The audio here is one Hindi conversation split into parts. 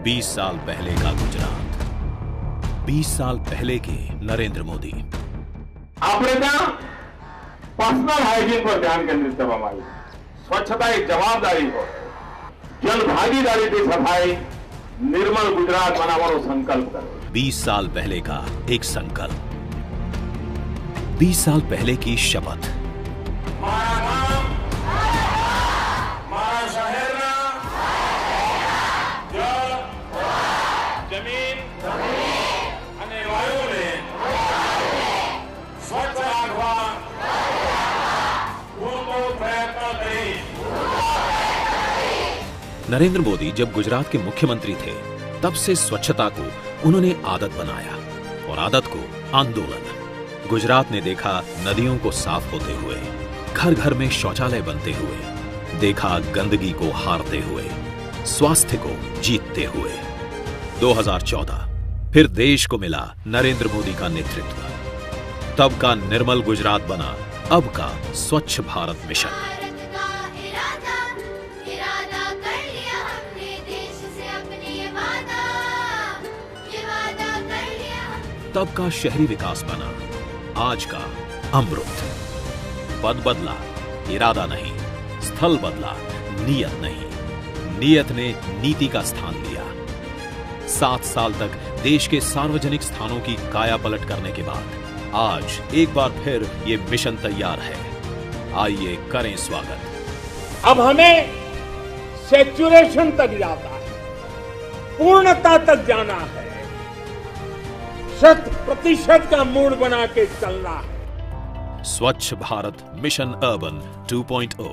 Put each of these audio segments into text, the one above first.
20 साल पहले का गुजरात, 20 साल पहले के नरेंद्र मोदी। આપણે ત્યાં પર્સનલ હાઇજીન પર ધ્યાન કેન્દ્રિત કરવામાં આવ્યું, સ્વચ્છતા એક જવાબદારી હોય, જન ભાગીદારીથી સફાઈ, निर्मल गुजरात बनाવાનો संकल्प करो। 20 साल पहले का एक संकल्प, 20 साल पहले की शपथ। મારા ગામ, મારા શહેરના જળ, જમીન અને વાયુને સ્વચ્છ રાખવા પૂરો પ્રયત્ન કરી। नरेंद्र मोदी जब गुजरात के मुख्यमंत्री थे, तब से स्वच्छता को उन्होंने आदत बनाया और आदत को आंदोलन। गुजरात ने देखा नदियों को साफ होते हुए, घर घर में शौचालय बनते हुए, देखा गंदगी को हारते हुए, स्वास्थ्य को जीतते हुए। 2014 फिर देश को मिला नरेंद्र मोदी का नेतृत्व। तब का निर्मल गुजरात बना अब का स्वच्छ भारत मिशन। तब का शहरी विकास बना आज का अमृत। पद बदला, इरादा नहीं, स्थल बदला, नियत नहीं। नियत ने नीति का स्थान लिया। 7 साल तक देश के सार्वजनिक स्थानों की काया पलट करने के बाद आज एक बार फिर ये मिशन तैयार है। आइए करें स्वागत। अब हमें सैचुरेशन तक जाना है, पूर्णता तक जाना है, 100% का मूड बना के चलना है। स्वच्छ भारत मिशन अर्बन 2.0।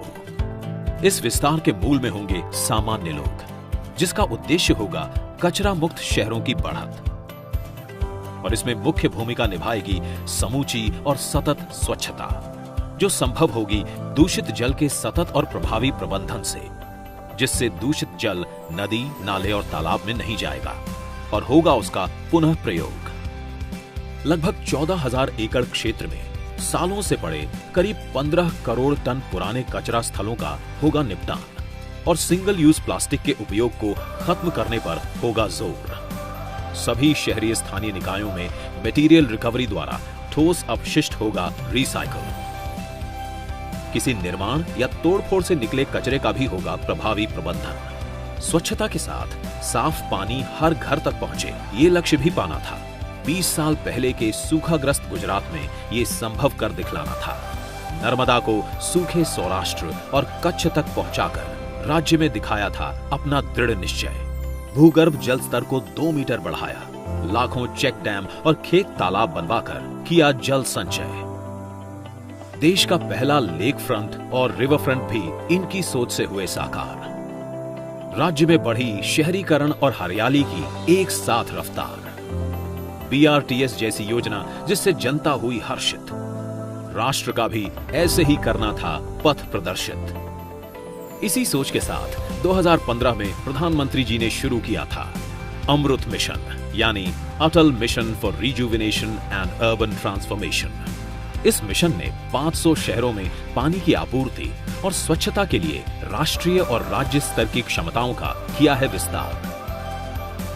इस विस्तार के मूल में होंगे सामान्य लोग, जिसका उद्देश्य होगा कचरा मुक्त शहरों की बढ़त। और इसमें मुख्य भूमिका निभाएगी समूची और सतत स्वच्छता, जो संभव होगी दूषित जल के सतत और प्रभावी प्रबंधन से, जिससे दूषित जल नदी, नाले और तालाब में नहीं जाएगा और होगा उसका पुनः प्रयोग। लगभग 14,000 एकड़ क्षेत्र में सालों से पड़े करीब 15 करोड़ टन पुराने कचरा स्थलों का होगा निपटान और सिंगल यूज प्लास्टिक के उपयोग को खत्म करने पर होगा जोर। सभी शहरी स्थानीय निकायों में मटेरियल रिकवरी द्वारा ठोस अपशिष्ट होगा रिसाइकल। किसी निर्माण या तोड़फोड़ से निकले कचरे का भी होगा प्रभावी प्रबंधन। स्वच्छता के साथ साफ पानी हर घर तक पहुंचे, ये लक्ष्य भी पाना था। 20 साल पहले के सूखाग्रस्त गुजरात में ये संभव कर दिखलाना था। नर्मदा को सूखे सौराष्ट्र और कच्छ तक पहुंचाकर राज्य में दिखाया था अपना दृढ़ निश्चय। भूगर्भ जल स्तर को 2 मीटर बढ़ाया, लाखों चेक डैम और खेत तालाब बनवाकर किया जल संचय। देश का पहला लेक फ्रंट और रिवर फ्रंट भी इनकी सोच से हुए साकार। राज्य में बढ़ी शहरीकरण और हरियाली की एक साथ रफ्तार। BRTS जैसी योजना जिससे जनता हुई हर्षित। राष्ट्र का भी ऐसे ही करना था पथ प्रदर्शित। इसी सोच के साथ 2015 में प्रधानमंत्री जी ने शुरू किया था अमृत मिशन, यानी Atal mission for rejuvenation and urban transformation. इस मिशन ने 500 शहरों में पानी की आपूर्ति और स्वच्छता के लिए राष्ट्रीय और राज्य स्तर की क्षमताओं का किया है विस्तार।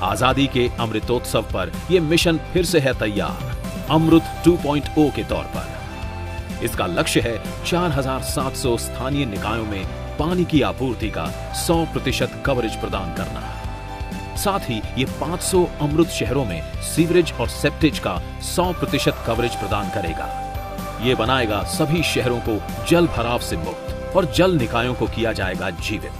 आजादी के अमृतोत्सव पर यह मिशन फिर से है तैयार, अमृत 2.0 के तौर पर। इसका लक्ष्य है 4,700 स्थानीय निकायों में पानी की आपूर्ति का 100% कवरेज प्रदान करना। साथ ही ये 500 अमृत शहरों में सीवरेज और सेप्टेज का 100% कवरेज प्रदान करेगा। ये बनाएगा सभी शहरों को जल भराव से मुक्त और जल निकायों को किया जाएगा जीवित।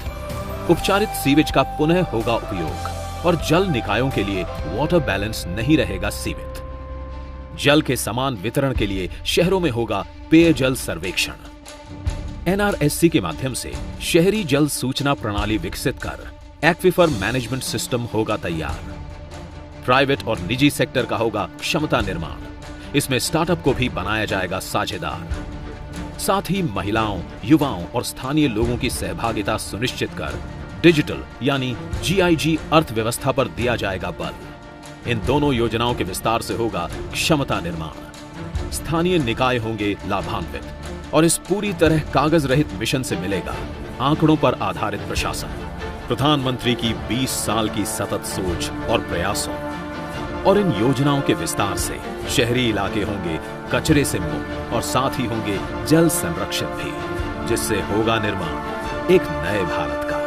उपचारित सीवेज का पुनः होगा उपयोग और जल निकायों के लिए वाटर बैलेंस नहीं रहेगा सीमित। जल के समान वितरण के लिए शहरों में होगा पेयजल सर्वेक्षण। NRSC के माध्यम से शहरी जल सूचना प्रणाली विकसित कर एक्विफर मैनेजमेंट सिस्टम होगा तैयार। प्राइवेट और निजी सेक्टर का होगा क्षमता निर्माण। इसमें स्टार्टअप को भी बनाया जाएगा साझेदार। साथ ही महिलाओं, युवाओं और स्थानीय लोगों की सहभागिता सुनिश्चित कर डिजिटल यानी GIG अर्थव्यवस्था पर दिया जाएगा बल। इन दोनों योजनाओं के विस्तार से होगा क्षमता निर्माण। स्थानीय निकाय होंगे लाभान्वित और इस पूरी तरह कागज रहित मिशन से मिलेगा आंकड़ों पर आधारित प्रशासन। प्रधानमंत्री की 20 साल की सतत सोच और प्रयासों और इन योजनाओं के विस्तार से शहरी इलाके होंगे कचरे से मुक्त और साथ ही होंगे जल संरक्षित भी, जिससे होगा निर्माण एक नए भारत का।